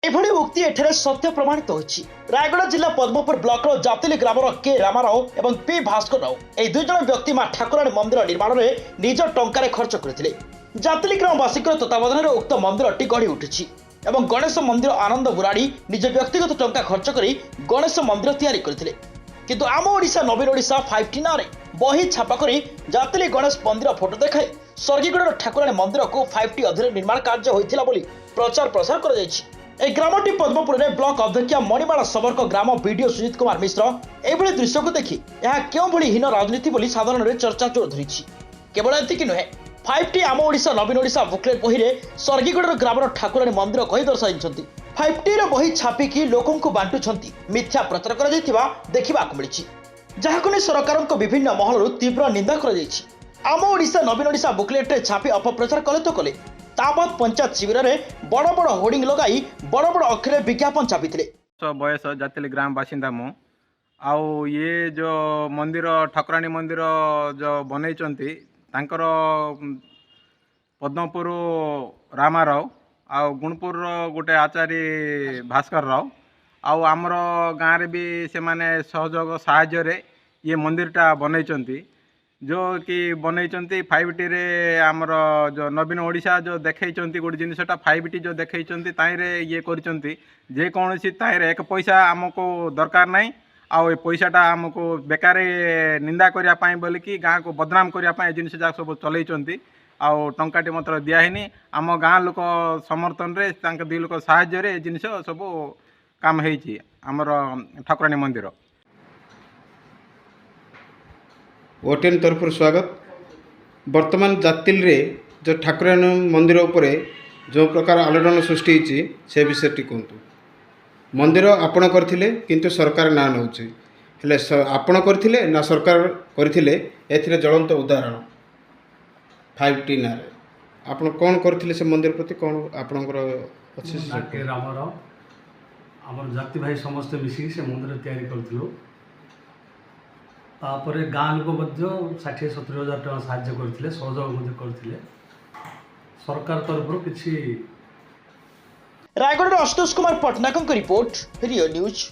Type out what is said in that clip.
एभली उक्ति एठारे सत्य प्रमाणित होइछि। रायगढ़ जिला पद्मपुर ब्लॉक जातिली ग्रामर के रामाराव एवं पी भास्कर राव ए दुई जन व्यक्ति मां ठाकुराणी मंदिर निर्माण में निज टंकार खर्च करथिले। जातिली ग्रामवासी तत्वावधान उक्त मंदिरटी गढ़ी उठिछि एवं गणेश मंदिर आनंद बुराड़ी निज व्यक्तिगत टंका खर्च करी गणेश मंदिर तैयारी करथिले। किंतु आम ओडिशा नवीन ओडिशा 5T ना बही छापा करी जातिली गणेश मंदिर फोटो देखाई स्वर्गीगढ़ ठाकुराणी मंदिर को 5T अधीन निर्माण कार्य होइथिला बोली प्रचार प्रसार कर जाइछि। এই গ্রামটি পদ্মপুরে ব্লক অধ্যক্ষ মণিমালা সবরক গ্রাম ভিডিও সুজিত কুমার মিশ্র এইভাবে দৃশ্যକୁ দেখি ଏହା କେଉଁଭଳି ହୀନ ରାଜନୀତି ବୋଲି ସାଧାରଣରେ ଚର୍ଚ୍ଚା ଜୋର ଧରିଛି। କେବଳ ଏତିକି ନୁହେଁ, 5T ଆମ ଓଡ଼ିଶା ନବୀନ ଓଡ଼ିଶା ବୁକଲେଟ୍ ବହିରେ ସ୍ୱର୍ଗୀଗଡ଼ର ଗ୍ରାମର ଠାକୁରାଣୀ ମନ୍ଦିର କହି ଦର୍ଶାଇଛନ୍ତି। 5Tର ବହି ଛାପିକି ଲୋକଙ୍କୁ ବାଣ୍ଟୁଛନ୍ତି ମିଥ୍ୟା ପ୍ରଚାର କରାଯାଇଥିବା ଦେଖିବାକୁ ମିଳିଛି, ଯାହାକୁ ନେଇ ସରକାରଙ୍କ ବିଭିନ୍ନ ମହଲରୁ ତୀବ୍ର ନିନ୍ଦା କରାଯାଇଛି। ଆମ ଓଡ଼ିଶା ନବୀନ ଓଡ଼ିଶା ବୁକଲେଟ୍ରେ ଛାପି ଅପପ୍ରଚାର କଲେ ତ କଲେ, ताबत पंचायत शिविर में बड़ बड़ होर्डिंग लगाई बड़ बड़ अक्षर विज्ञापन छापिथिले। बयस जातिली ग्राम बासिंदा मु आउ ये जो मंदिर ठाकुराणी मंदिर जो बनईचंती तांकर पद्मपुर रामाराव आउ गुणपुर गोटे आचार्य भास्कर राव आउ आमर गाँव रे भी से माने सहयोग साहाय्य रे ये मंदिरटा बनईचंती जो कि बनईचंती 5T रे आमर जो नवीन ओडिशा जो देखैचंती गोटे जिनसटा 5T जो देखैचंती ताइरे ये करिचंती जे कोनोसी ताइरे एक पैसा हमको दरकार नाही आउ ए पैसाटा हमको बेकार निंदा करिया पाई बोली कि गाँ को बदनाम करिया पाई जिनस जा सब चलैचंती आउ टंकाटी मात्र दिया हिनी आम गाँ लोक समर्थन रे तांक दुई लोक साहाय्य रे जिनस सब काम हेची आमर ठाकुराणी मंदिर। ओटीएन तरफ स्वागत। वर्तमान जातिल रे जो ठाकुराणी मंदिर उपरे जो प्रकार आलोड़न सृष्टि होती से विषय कहतु। मंदिर आपण करथिले किंतु सरकार ना नौचे हेले आपण करथिले ना सरकार करथिले एथिरे ज्वलंत उदाहरण 5T ना रे आपण कोन करथिले से मंदिर प्रति कोन आपणकर अछि के रामाराव हमर जाति भाई समस्त मिसी से मंदिर तैयारी करथिलो। तापर गाँ लोक 60-70 हजार टका साहाय्य करथिले सहयोग करथिले सरकार तरफ किसी। रायगढ़ आशुतोष कुमार पटनायक रिपोर्ट रियो न्यूज।